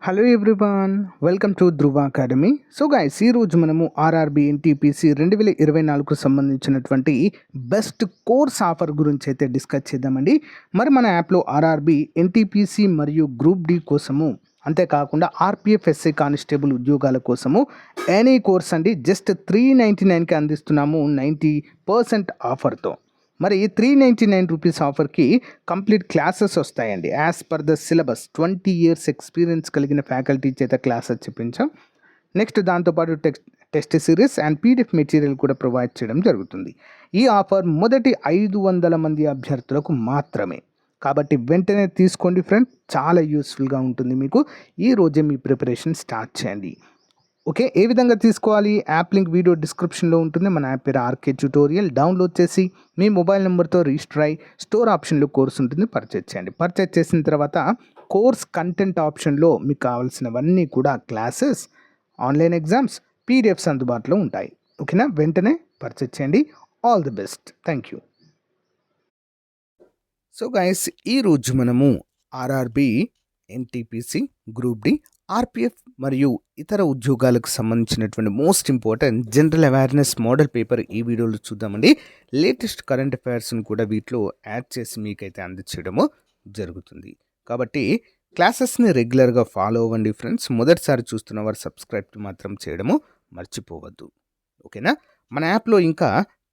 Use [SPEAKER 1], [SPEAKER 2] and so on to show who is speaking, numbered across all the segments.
[SPEAKER 1] Hello everyone, welcome to Dhruva academy. So guys, ఈరోజు మనము RRB NTPC 2024కు సంబంధించినటువంటి best course offer గురించి అయితే డిస్కస్ చేద్దామండి. మరి మన యాప్లో ఆర్ఆర్బి ఎన్టీపీసీ మరియు గ్రూప్ డి కోసము, అంతేకాకుండా ఆర్పిఎఫ్ ఎస్ఐ కానిస్టేబుల్ ఉద్యోగాల కోసము ఎనీ కోర్స్ అండి జస్ట్ 399కి అందిస్తున్నాము 90% ఆఫర్తో. మరి 399 రూపీస్ ఆఫర్కి కంప్లీట్ క్లాసెస్ వస్తాయండి. As per the syllabus 20 years experience కలిగిన ఫ్యాకల్టీ చేత క్లాసెస్ చెప్పించాం. నెక్స్ట్ దాంతోపాటు test series and PDF material కూడా ప్రొవైడ్ చేయడం జరుగుతుంది. ఈ ఆఫర్ మొదటి 500 మంది అభ్యర్థులకు మాత్రమే, కాబట్టి వెంటనే తీసుకోండి ఫ్రెండ్, చాలా యూస్ఫుల్గా ఉంటుంది మీకు. ఈ రోజే మీ ప్రిపరేషన్ స్టార్ట్ చేయండి. ఓకే, ఏ విధంగా తీసుకోవాలి? యాప్ లింక్ వీడియో డిస్క్రిప్షన్లో ఉంటుంది. మన యాప్ పేరు ఆర్కే ట్యూటోరియల్. డౌన్లోడ్ చేసి మీ మొబైల్ నెంబర్తో రిజిస్టర్ అయ్యి స్టోర్ ఆప్షన్లో కోర్స్ ఉంటుంది, పర్చేజ్ చేయండి. పర్చేజ్ చేసిన తర్వాత కోర్స్ కంటెంట్ ఆప్షన్లో మీకు కావాల్సినవన్నీ కూడా క్లాసెస్, ఆన్లైన్ ఎగ్జామ్స్, పీడిఎఫ్స్ అందుబాటులో ఉంటాయి. ఓకేనా, వెంటనే పర్చేజ్ చేయండి. All the best, thank you. So guys, ఈరోజు మనము RRB NTPC group D, RPF మరియు ఇతర ఉద్యోగాలకు సంబంధించినటువంటి most important general awareness model paper ఈ వీడియోలో చూద్దామండి. లేటెస్ట్ కరెంట్ అఫైర్స్ని కూడా వీటిలో యాడ్ చేసి మీకైతే అందించడము జరుగుతుంది. కాబట్టి క్లాసెస్ని రెగ్యులర్గా ఫాలో అవ్వండి ఫ్రెండ్స్. మొదటిసారి చూస్తున్న వారు సబ్స్క్రైబ్ మాత్రం చేయడము మర్చిపోవద్దు. ఓకేనా, మన యాప్లో ఇంకా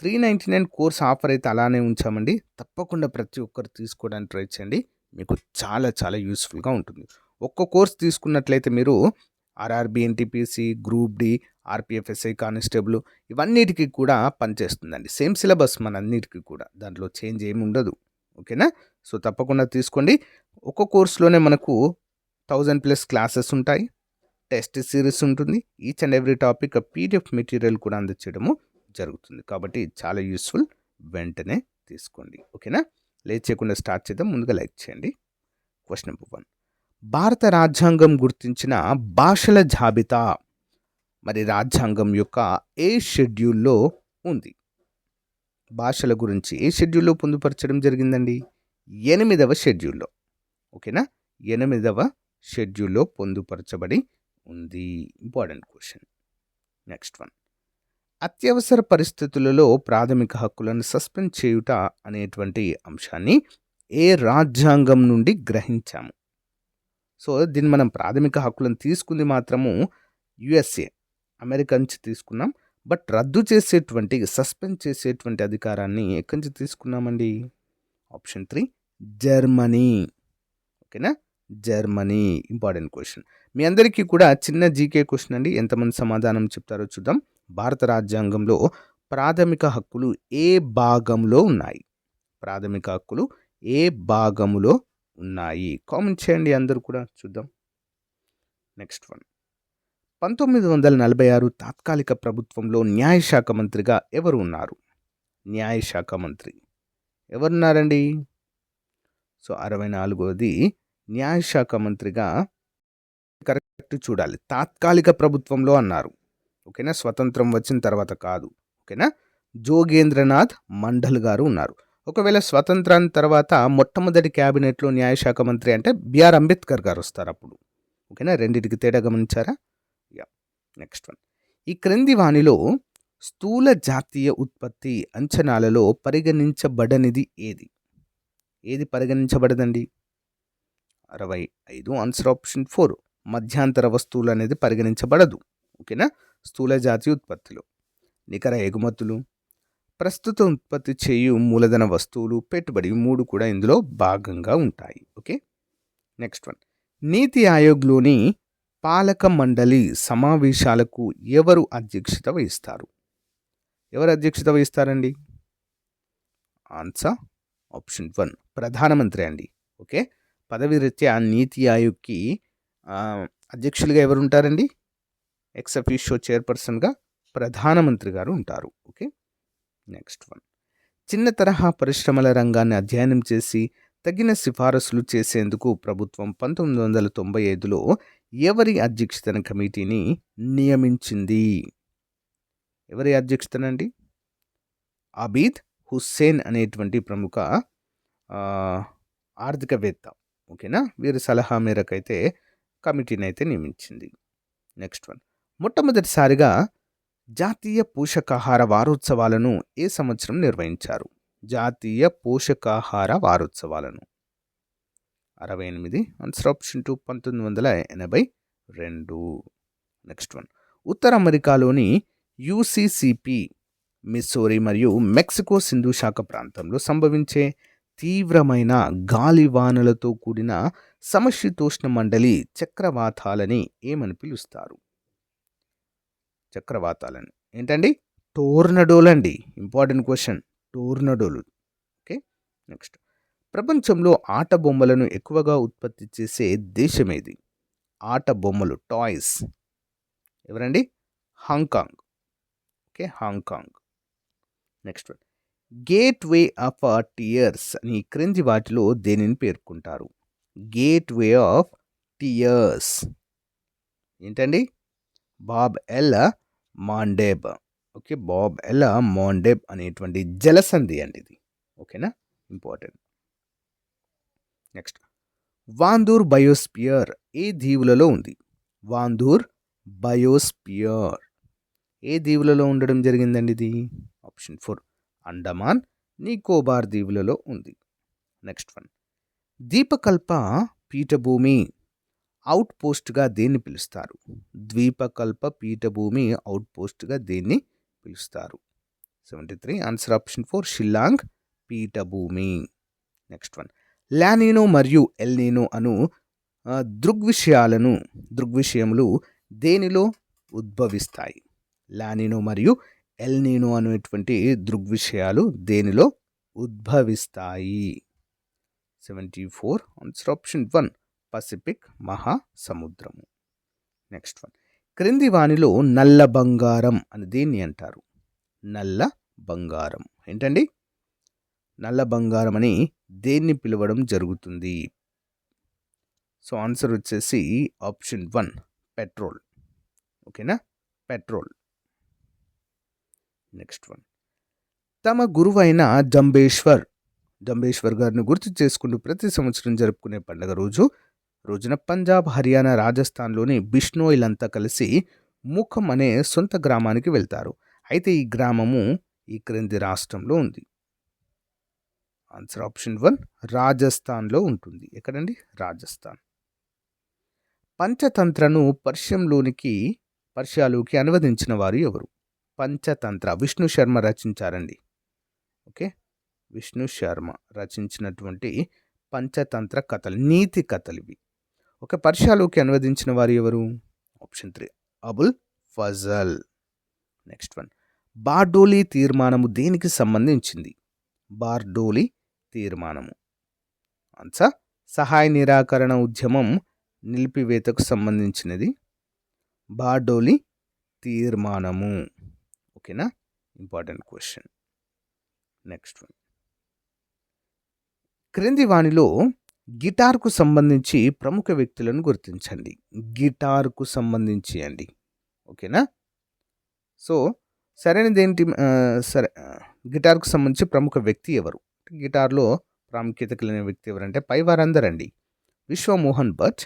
[SPEAKER 1] 399 కోర్స్ ఆఫర్ అయితే అలానే ఉంచామండి. తప్పకుండా ప్రతి ఒక్కరు తీసుకోవడానికి ట్రై చేయండి, మీకు చాలా చాలా యూస్ఫుల్గా ఉంటుంది. ఒక్క కోర్స్ తీసుకున్నట్లయితే మీరు RRB NTPC, group D, RPF SI constable ఇవన్నిటికీ కూడా పనిచేస్తుందండి. సేమ్ సిలబస్ మన అన్నిటికీ కూడా, దాంట్లో చేంజ్ ఏమి ఉండదు. ఓకేనా, సో తప్పకుండా తీసుకోండి. ఒక్క కోర్సులోనే మనకు 1000+ క్లాసెస్ ఉంటాయి, టెస్ట్ సిరీస్ ఉంటుంది, each and every topic PDF material కూడా అందించడము జరుగుతుంది. కాబట్టి చాలా యూస్ఫుల్, వెంటనే తీసుకోండి. ఓకేనా, లేట్ చేయకుండా స్టార్ట్ చేద్దాం. ముందుగా లైక్ చేయండి. క్వశ్చన్ నెంబర్ 1, భారత రాజ్యాంగం గుర్తించిన భాషల జాబితా మరి రాజ్యాంగం యొక్క ఏ షెడ్యూల్లో ఉంది? భాషల గురించి ఏ షెడ్యూల్లో పొందుపరచడం జరిగిందండి? 8వ షెడ్యూల్లో. ఓకేనా, 8వ షెడ్యూల్లో పొందుపరచబడి ఉంది. Important question. నెక్స్ట్ వన్, అత్యవసర పరిస్థితులలో ప్రాథమిక హక్కులను సస్పెండ్ చేయుట అనేటువంటి అంశాన్ని ఏ రాజ్యాంగం నుండి గ్రహించాము? సో దీన్ని మనం ప్రాథమిక హక్కులను తీసుకుంది మాత్రము యుఎస్ఏ, అమెరికా నుంచి తీసుకున్నాం. బట్ రద్దు చేసేటువంటి, సస్పెండ్ చేసేటువంటి అధికారాన్ని ఎక్కడి నుంచి తీసుకున్నామండి? Option 3, Germany. ఓకేనా, జర్మనీ. Important question. మీ అందరికీ కూడా చిన్న జీకే క్వశ్చన్ అండి. ఎంతమంది సమాధానం చెప్తారో చూద్దాం. భారత రాజ్యాంగంలో ప్రాథమిక హక్కులు ఏ భాగంలో ఉన్నాయి? ప్రాథమిక హక్కులు ఏ భాగంలో ఉన్నాయి? కామెంట్ చేయండి అందరూ కూడా, చూద్దాం. నెక్స్ట్ వన్, 1946 తాత్కాలిక ప్రభుత్వంలో న్యాయశాఖ మంత్రిగా ఎవరు ఉన్నారు? న్యాయశాఖ మంత్రి ఎవరున్నారండి? సో 64వది న్యాయశాఖ మంత్రిగా, కరెక్ట్ చూడాలి, తాత్కాలిక ప్రభుత్వంలో అన్నారు. ఓకేనా, స్వతంత్రం వచ్చిన తర్వాత కాదు. ఓకేనా, జోగేంద్రనాథ్ మండల్ గారు ఉన్నారు. ఒకవేళ స్వతంత్రం తర్వాత మొట్టమొదటి క్యాబినెట్లో న్యాయశాఖ మంత్రి అంటే బిఆర్ అంబేద్కర్ గారు వస్తారు అప్పుడు. ఓకేనా, రెండింటికి తేడా గమనించారా? యా. నెక్స్ట్ వన్, ఈ క్రింది వానిలో స్థూల జాతీయ ఉత్పత్తి అంచనాలలో పరిగణించబడనిది ఏది? ఏది పరిగణించబడదండి? 65. ఆన్సర్ ఆప్షన్ 4, మధ్యాంతర వస్తువులు అనేది పరిగణించబడదు. ఓకేనా, స్థూల జాతీయ ఉత్పత్తిలో నికర ఎగుమతులు, ప్రస్తుత ఉత్పత్తి చేయు మూలధన వస్తువులు, పెట్టుబడి 3 కూడా ఇందులో భాగంగా ఉంటాయి. ఓకే. నెక్స్ట్ వన్, నీతి ఆయోగ్లోని పాలక మండలి సమావేశాలకు ఎవరు అధ్యక్షత వహిస్తారు? ఎవరు అధ్యక్షత వహిస్తారండి? ఆన్సర్ ఆప్షన్ 1, ప్రధానమంత్రి అండి. ఓకే, పదవి రీత్యా నీతి ఆయోగ్కి అధ్యక్షులుగా ఎవరు ఉంటారండి? ఎక్స్ అఫీషియో చైర్పర్సన్గా ప్రధానమంత్రి గారు ఉంటారు. ఓకే. నెక్స్ట్ వన్, చిన్న తరహా పరిశ్రమల రంగాన్ని అధ్యయనం చేసి తగిన సిఫారసులు చేసేందుకు ప్రభుత్వం 1995లో ఎవరి అధ్యక్షతన కమిటీని నియమించింది? ఎవరి అధ్యక్షతనండి? అబీద్ హుస్సేన్ అనేటువంటి ప్రముఖ ఆర్థికవేత్త. ఓకేనా, వీరి సలహా మేరకైతే కమిటీని అయితే నియమించింది. నెక్స్ట్ వన్, మొట్టమొదటిసారిగా జాతీయ పోషకాహార వారోత్సవాలను ఏ సంవత్సరం నిర్వహించారు? జాతీయ పోషకాహార వారోత్సవాలను 68. Answer option 2 1982. నెక్స్ట్ వన్, ఉత్తర అమెరికాలోని యూసిసిపి, మిస్సోరీ మరియు మెక్సికో సింధు శాఖ ప్రాంతంలో సంభవించే తీవ్రమైన గాలివానలతో కూడిన సమశీతోష్ణ మండలి చక్రవాతాలని ఏమని పిలుస్తారు? చక్రవాతాలని ఏంటండి? టోర్నడోలండి. ఇంపార్టెంట్ క్వశ్చన్, టోర్నడోలు. ఓకే. నెక్స్ట్, ప్రపంచంలో ఆట బొమ్మలను ఎక్కువగా ఉత్పత్తి చేసే దేశం ఏది? ఆట బొమ్మలు, టాయ్స్, ఎవరండి? Hong Kong. Okay, Hong Kong. Next one, gateway of tears అని క్రింది వాటిలో దేనిని పేర్కొంటారు? గేట్వే ఆఫ్ టియర్స్ ఏంటండి? Bab el Mandeb. Okay, Bab el Mandeb అనేటువంటి జలసంధి అండి ఇది. ఓకేనా, ఇంపార్టెంట్. నెక్స్ట్, వాందూర్ బయోస్పియర్ ఏ దీవులలో ఉంది? వాందూర్ బయోస్పియర్ ఏ దీవులలో ఉండడం జరిగిందండి ఇది? ఆప్షన్ 4 అండమాన్ నికోబార్ దీవులలో ఉంది. నెక్స్ట్ వన్, ద్వీపకల్ప పీఠభూమి అవుట్ పోస్ట్గా దేన్ని పిలుస్తారు? ద్వీపకల్ప పీఠభూమి అవుట్ పోస్ట్గా దేన్ని పిలుస్తారు? 73. ఆన్సర్ ఆప్షన్ 4 షిల్లాంగ్ పీఠభూమి. నెక్స్ట్ వన్, లానినో మరియు ఎల్నినో అను దృగ్విషయములు దేనిలో ఉద్భవిస్తాయి? లానినో మరియు ఎల్నినో అనేటువంటి దృగ్విషయాలు దేనిలో ఉద్భవిస్తాయి? 74. ఆన్సర్ ఆప్షన్ 1 పసిఫిక్ మహాసముద్రము. నెక్స్ట్ వన్, క్రింది వానిలో నల్ల బంగారం అని దేన్ని అంటారు? నల్ల బంగారం ఏంటండి? నల్ల బంగారం అని దేన్ని పిలవడం జరుగుతుంది? సో ఆన్సర్ వచ్చేసి ఆప్షన్ 1 పెట్రోల్. ఓకేనా, పెట్రోల్. నెక్స్ట్ వన్, తమ గురువైన జంబేశ్వర్ గారిని గుర్తు చేసుకుంటూ ప్రతి సంవత్సరం జరుపుకునే పండుగ రోజున పంజాబ్, హర్యానా, రాజస్థాన్లోని బిష్నోయిలంతా కలిసి ముఖం అనే సొంత గ్రామానికి వెళ్తారు. అయితే ఈ గ్రామము ఈ క్రింది రాష్ట్రంలో ఉంది? ఆన్సర్ ఆప్షన్ 1 రాజస్థాన్లో ఉంటుంది. ఎక్కడండి? రాజస్థాన్. పంచతంత్రను పర్షియాలోకి అనువదించిన వారు ఎవరు? పంచతంత్ర విష్ణు శర్మ రచించారండి. ఓకే, విష్ణు శర్మ రచించినటువంటి పంచతంత్ర కథలు, నీతి కథలు ఇవి. ఒక పర్షియాలోకి అనువదించిన వారు ఎవరు? Option 3 Abul Fazal. Next one, Bardoli తీర్మానము దేనికి సంబంధించింది? బార్డోలీ తీర్మానము ఆన్సర్ సహాయ నిరాకరణ ఉద్యమం నిలిపివేతకు సంబంధించినది బార్డోలీ తీర్మానము. ఓకేనా, ఇంపార్టెంట్ క్వశ్చన్. నెక్స్ట్ వన్, క్రింది వానిలో గిటార్కు సంబంధించి ప్రముఖ వ్యక్తులను గుర్తించండి. గిటార్కు సంబంధించి అండి. ఓకేనా, సో సరైనది ఏంటి? సరే, గిటార్కు సంబంధించి ప్రముఖ వ్యక్తి ఎవరు? గిటార్లో ప్రాముఖ్యత కలిగిన వ్యక్తి ఎవరంటే పై వారందరండి. విశ్వమోహన్ భట్,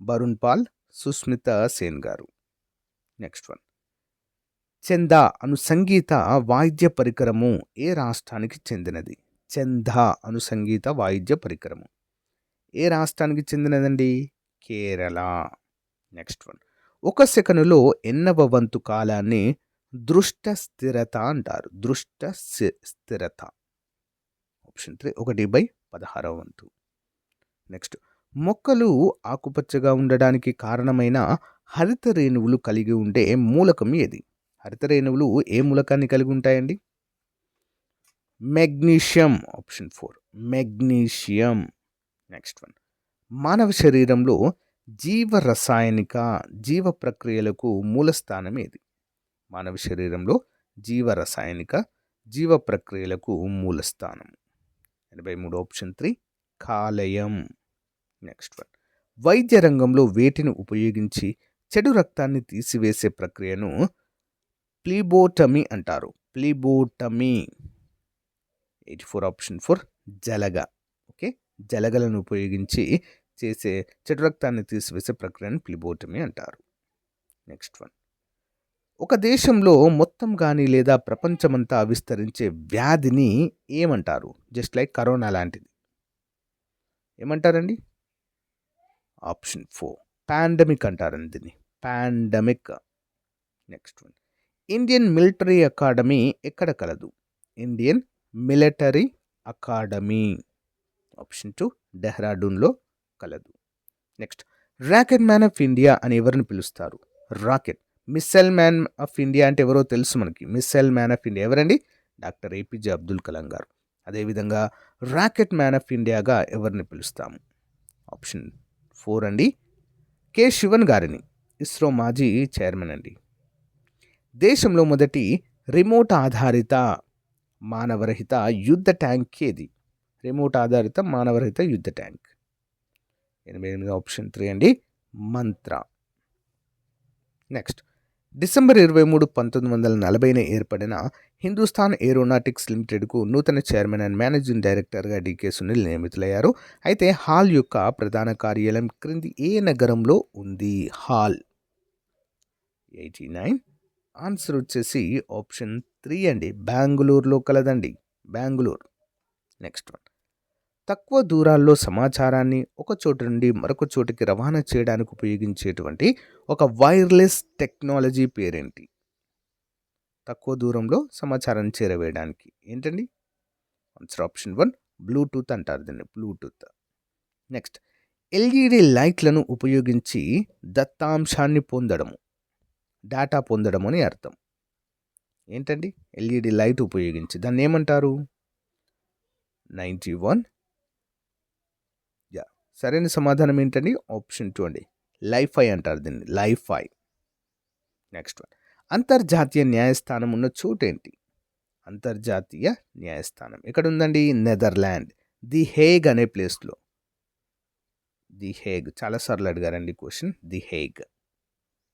[SPEAKER 1] బరుణ్ పాల్, సుస్మిత సేన్ గారు. నెక్స్ట్ వన్, చందా అను సంగీత వాయిద్య పరికరము ఏ రాష్ట్రానికి చెందినది? చందా అను సంగీత వాయిద్య పరికరము ఏ రాష్ట్రానికి చెందినదండి? కేరళ. నెక్స్ట్ వన్, ఒక సెకనులో ఎన్నవ వంతు కాలాన్ని దృష్ట స్థిరత అంటారు? దృష్ట స్థిరత ఆప్షన్ 3 1/16వ వంతు. నెక్స్ట్, మొక్కలు ఆకుపచ్చగా ఉండడానికి కారణమైన హరిత రేణువులు కలిగి ఉండే మూలకం ఏది? హరిత రేణువులు ఏ మూలకాన్ని కలిగి ఉంటాయండి? Magnesium. Option 4 magnesium. Next one, మానవ శరీరంలో జీవ ప్రక్రియలకు మూలస్థానం ఏది? మానవ శరీరంలో జీవ ప్రక్రియలకు మూలస్థానం 83 ఆప్షన్ 3 కాలేయం. నెక్స్ట్ వన్, వైద్య రంగంలో వేటిని ఉపయోగించి చెడు రక్తాన్ని తీసివేసే ప్రక్రియను ప్లీబోటమీ అంటారు? ప్లీబోటమీ 84 ఆప్షన్ 4 జలగ. ఓకే, జలగలను ఉపయోగించి చేసే చెడు రక్తాన్ని తీసివేసే ప్రక్రియను ప్లిబోటమీ అంటారు. నెక్స్ట్ వన్, ఒక దేశంలో మొత్తం కానీ లేదా ప్రపంచమంతా విస్తరించే వ్యాధిని ఏమంటారు? జస్ట్ లైక్ కరోనా లాంటిది ఏమంటారండి? ఆప్షన్ 4 పాండమిక్ అంటారండి దీన్ని, pandemic. Next one, Indian military academy ఎక్కడ కలదు? ఇండియన్ మిలిటరీ అకాడమీ ఆప్షన్ 2 డెహ్రాడూన్లో కలదు. Next, rocket man of India అని ఎవరిని పిలుస్తారు? Rocket missile man of India అంటే ఎవరో తెలుసు మనకి. మిస్సైల్ మ్యాన్ ఆఫ్ ఇండియా ఎవరండి? డాక్టర్ ఏపీజే అబ్దుల్ కలాం గారు. అదేవిధంగా రాకెట్ మ్యాన్ ఆఫ్ ఇండియాగా ఎవరిని పిలుస్తాము? ఆప్షన్ 4 అండి, కె శివన్ గారిని, ఇస్రో మాజీ చైర్మన్ అండి. దేశంలో మొదటి రిమోట్ ఆధారిత మానవరహిత యుద్ధ ట్యాంక్ ఏది? రిమోట్ ఆధారిత మానవరహిత యుద్ధ ట్యాంక్ 88 ఆప్షన్ 3 అండి, మంత్ర. నెక్స్ట్, డిసెంబర్ 23, 1940 ఏర్పడిన హిందుస్థాన్ ఏరోనాటిక్స్ లిమిటెడ్కు నూతన చైర్మన్ అండ్ మేనేజింగ్ డైరెక్టర్గా డికే సునీల్ నియమితులయ్యారు. అయితే హాల్ యొక్క ప్రధాన కార్యాలయం క్రింది ఏ నగరంలో ఉంది? హాల్ 89 ఆన్సర్ వచ్చేసి ఆప్షన్ 3 అండి, బెంగళూరులో కలదండి, బెంగళూరు. నెక్స్ట్ వన్, తక్కువ దూరాల్లో సమాచారాన్ని ఒక చోటు నుండి మరొక చోటికి రవాణా చేయడానికి ఉపయోగించేటువంటి ఒక వైర్లెస్ టెక్నాలజీ పేరేంటి? తక్కువ దూరంలో సమాచారాన్ని చేరవేయడానికి ఏంటండి? ఆన్సర్ ఆప్షన్ 1 బ్లూటూత్ అంటారు దీన్ని, బ్లూటూత్. నెక్స్ట్, ఎల్ఈడి లైట్లను ఉపయోగించి దత్తాంశాన్ని పొందడము, డేటా పొందడం అని అర్థం. ఏంటండి? ఎల్ఈడి లైట్ ఉపయోగించి దాన్ని ఏమంటారు? 91 సరైన సమాధానం ఏంటండి? ఆప్షన్ 2 అండి, లైఫై అంటారు దీన్ని, లైఫై. నెక్స్ట్ వన్, అంతర్జాతీయ న్యాయస్థానం ఉన్న చోటు ఏంటి? అంతర్జాతీయ న్యాయస్థానం ఎక్కడ ఉందండి? నెదర్లాండ్, ది హేగ్ అనే ప్లేస్లో. ది హేగ్ చాలాసార్లు అడిగారండి question, the Hague,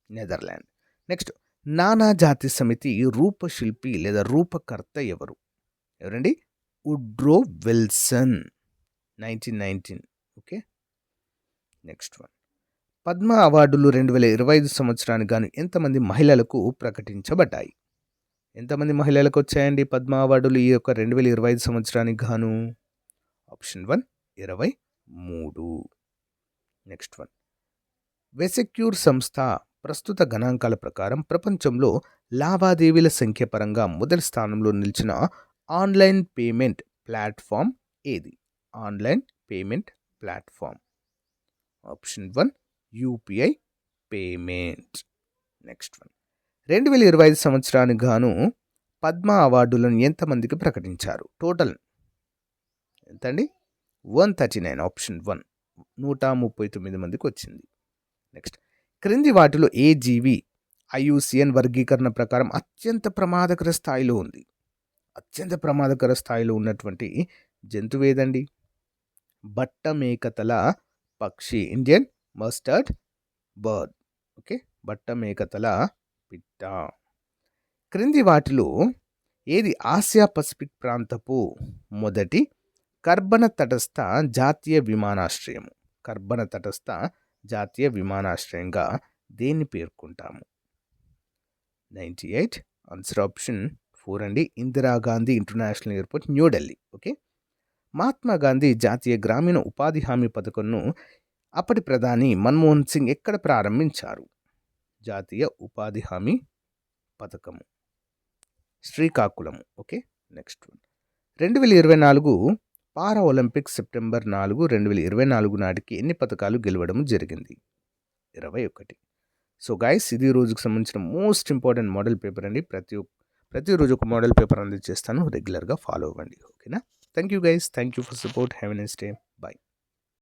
[SPEAKER 1] Netherland. Next, నానాజాతి సమితి రూపశిల్పి లేదా రూపకర్త ఎవరు? ఎవరండి? Woodrow Wilson, 1919. Okay. Next one, Padma అవార్డులు 2025 సంవత్సరానికి గాను ఎంతమంది మహిళలకు ప్రకటించబడ్డాయి? ఎంతమంది మహిళలకు వచ్చాయండి పద్మ అవార్డులు ఈ యొక్క 2025 సంవత్సరానికి గాను? ఆప్షన్ 1 23. నెక్స్ట్ వన్, వెసెక్యూర్ సంస్థ ప్రస్తుత గణాంకాల ప్రకారం ప్రపంచంలో లావాదేవీల సంఖ్య పరంగా మొదటి స్థానంలో నిలిచిన ఆన్లైన్ పేమెంట్ ప్లాట్ఫామ్ ఏది? Online payment platform option 1 UPI payment. Next one, 2025 సంవత్సరానికి గాను పద్మ అవార్డులను ఎంతమందికి ప్రకటించారు? టోటల్ ఎంతండి? 139, ఆప్షన్ 1 139 మందికి వచ్చింది. నెక్స్ట్, క్రింది వాటిలో ఏ జీవి ఐయుసిఎన్ వర్గీకరణ ప్రకారం అత్యంత ప్రమాదకర స్థాయిలో ఉంది? అత్యంత ప్రమాదకర స్థాయిలో ఉన్నటువంటి జంతువు ఏదండి? బట్టమేకతల పక్షి, ఇండియన్ మస్టర్డ్ బర్డ్. ఓకే, బట్టమేకతల పిట్ట. క్రింది వాటిలో ఏది ఆసియా పసిఫిక్ ప్రాంతపు మొదటి కర్బన తటస్థ జాతీయ విమానాశ్రయము? కర్బన తటస్థ జాతీయ విమానాశ్రయంగా దేన్ని పేర్కొంటాము? 98 ఆన్సర్ ఆప్షన్ 4 అండి, Indira Gandhi international airport, New Delhi. Okay. Mahatma Gandhi జాతీయ గ్రామీణ ఉపాధి హామీ పథకంను అప్పటి ప్రధాని మన్మోహన్ సింగ్ ఎక్కడ ప్రారంభించారు? జాతీయ ఉపాధి హామీ పథకము శ్రీకాకుళము. ఓకే. నెక్స్ట్ వన్, 2024 పారా ఒలింపిక్స్ సెప్టెంబర్ 4, 2024 నాటికి ఎన్ని పథకాలు గెలవడం జరిగింది? 21. సో గైస్, ఇది రోజుకు సంబంధించిన మోస్ట్ ఇంపార్టెంట్ మోడల్ పేపర్ అండి. ప్రతిరోజు ఒక మోడల్ పేపర్ అందజేస్తాను, రెగ్యులర్గా ఫాలో అవ్వండి. ఓకేనా? Thank you guys, thank you for support. Have a nice day. Bye.